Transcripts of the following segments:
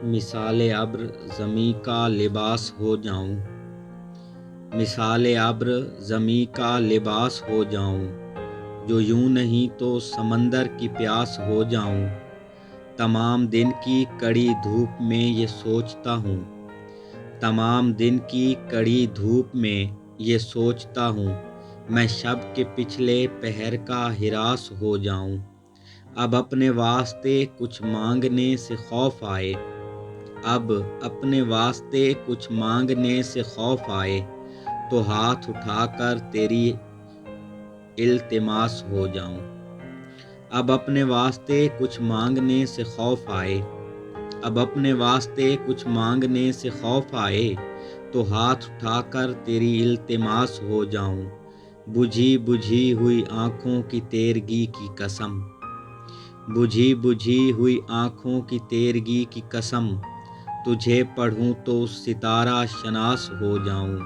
مثال ابر زمیں کا لباس ہو جاؤں، مثال ابر زمیں کا لباس ہو جاؤں، جو یوں نہیں تو سمندر کی پیاس ہو جاؤں۔ تمام دن کی کڑی دھوپ میں یہ سوچتا ہوں، تمام دن کی کڑی دھوپ میں یہ سوچتا ہوں، میں شب کے پچھلے پہر کا ہراس ہو جاؤں۔ اب اپنے واسطے کچھ مانگنے سے خوف آئے، اب اپنے واسطے کچھ مانگنے سے خوف آئے، تو ہاتھ اٹھا کر تیری التماس ہو جاؤں۔ اب اپنے واسطے کچھ مانگنے سے خوف آئے، اب اپنے واسطے کچھ مانگنے سے خوف آئے، تو ہاتھ اٹھا کر تیری التماس ہو جاؤں۔ بجھی بجھی ہوئی آنکھوں کی تیرگی کی قسم، بجھی بجھی ہوئی آنکھوں کی تیرگی کی قسم، تجھے پڑھوں تو ستارہ شناس ہو جاؤں۔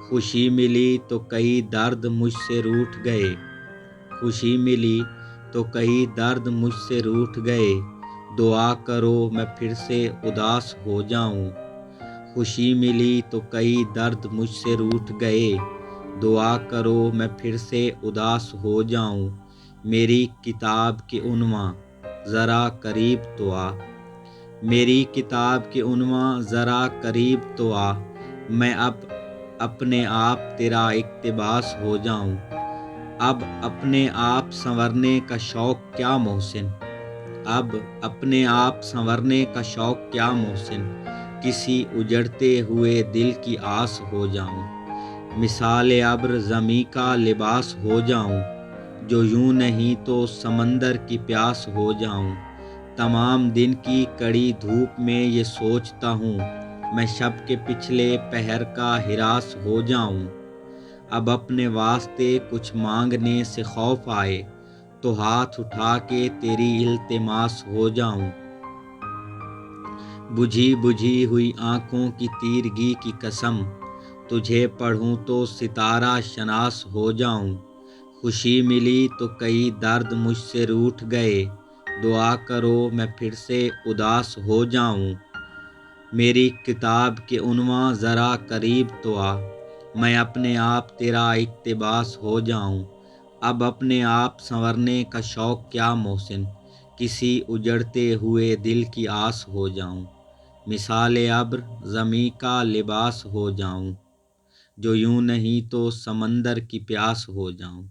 خوشی ملی تو کئی درد مجھ سے روٹھ گئے، خوشی ملی تو کئی درد مجھ سے روٹھ گئے، دعا کرو میں پھر سے اداس ہو جاؤں۔ خوشی ملی تو کئی درد مجھ سے روٹھ گئے، دعا کرو میں پھر سے اداس ہو جاؤں۔ میری کتاب کے عنواں ذرا قریب تو آ، میری کتاب کے عنواں ذرا قریب تو آ، میں اب اپنے آپ تیرا اقتباس ہو جاؤں۔ اب اپنے آپ سنورنے کا شوق کیا محسن، اب اپنے آپ سنورنے کا شوق کیا محسن، کسی اجڑتے ہوئے دل کی آس ہو جاؤں۔ مثال ابر زمیں کا لباس ہو جاؤں، جو یوں نہیں تو سمندر کی پیاس ہو جاؤں۔ تمام دن کی کڑی دھوپ میں یہ سوچتا ہوں، میں شب کے پچھلے پہر کا ہراس ہو جاؤں۔ اب اپنے واسطے کچھ مانگنے سے خوف آئے، تو ہاتھ اٹھا کے تیری التماس ہو جاؤں۔ بجھی بجھی ہوئی آنکھوں کی تیرگی کی قسم، تجھے پڑھوں تو ستارہ شناس ہو جاؤں۔ خوشی ملی تو کئی درد مجھ سے روٹھ گئے، دعا کرو میں پھر سے اداس ہو جاؤں۔ میری کتاب کے عنواں ذرا قریب تو آ، میں اپنے آپ تیرا اقتباس ہو جاؤں۔ اب اپنے آپ سنورنے کا شوق کیا محسن، کسی اجڑتے ہوئے دل کی آس ہو جاؤں۔ مثال ابر زمیں کا لباس ہو جاؤں، جو یوں نہیں تو سمندر کی پیاس ہو جاؤں۔